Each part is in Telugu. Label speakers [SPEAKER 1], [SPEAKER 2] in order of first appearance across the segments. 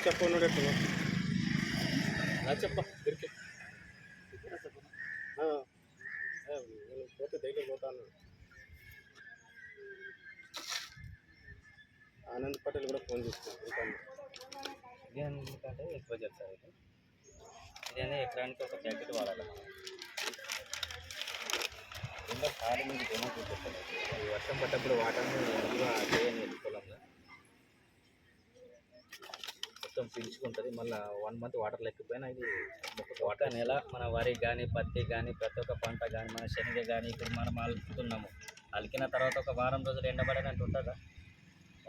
[SPEAKER 1] చెప్ప ఉన్నాడు చెప్ప దొరికి పోతే దగ్గర పోతాను. ఆనంద్ పటేల్ కూడా ఫోన్ చేస్తున్నాను.
[SPEAKER 2] ఇది ఎందుకంటే ఎక్కువ చెప్తారు. ఇదైనా ఎకరానికి ఒక ప్యాకెట్ వాడాలి. కింద కాలు మీద ఏమో చూపిస్తారు. వర్షం పడ్డప్పుడు వాటర్ని ఎక్కువ చేయని పొలంలో మొత్తం పీల్చుకుంటుంది. మళ్ళీ 1 మంత్ వాటర్ లేకపోయినా ఇది వాటర్ నెల మన వరి కానీ పత్తి కానీ ప్రతి ఒక్క పంట కానీ మన శనగ కానీ ఇప్పుడు మనం అలుకుతున్నాము. అలికిన తర్వాత ఒక వారం రోజులు ఎండబడనంటే ఉంటుందా?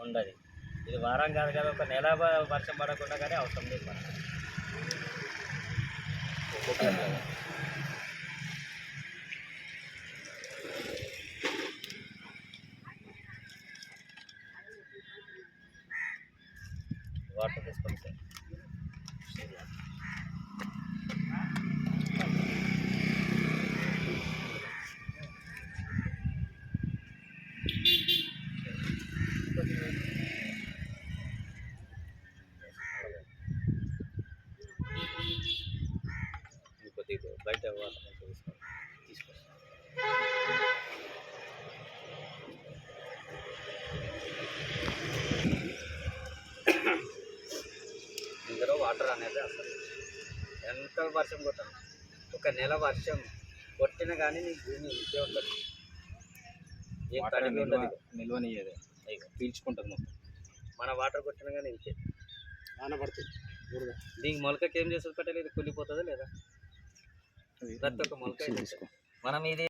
[SPEAKER 2] ఉండదు. ఇది వారం కాదు కదా, ఒక నెల వర్షం పడకుండా కానీ అవసరం లేదు మనకు. వాటర్ తీసుకొని సార్ కొద్దిగా బయట వాటర్ తీసుకొస్తాం. ఇందులో వాటర్ అనేది అసలు ఎంత వర్షం కొట్టాలి, ఒక నెల వర్షం కొట్టినా కానీ నీకు భూమి ఇంకే ఉంటుంది. ఏం తడిగి ఉండదు,
[SPEAKER 1] నిల్వనియ్యేది పీల్చుకుంటుంది మొత్తం.
[SPEAKER 2] మన వాటర్ కొట్టినా కానీ ఇంకే
[SPEAKER 1] ఆనపడుతుంది.
[SPEAKER 2] దీనికి మొలకకి ఏం చేస్తుంది పట్టేది, ఇది కుళ్ళిపోతుందా లేదా? ప్రతి ఒక్క మొలక మనం ఇది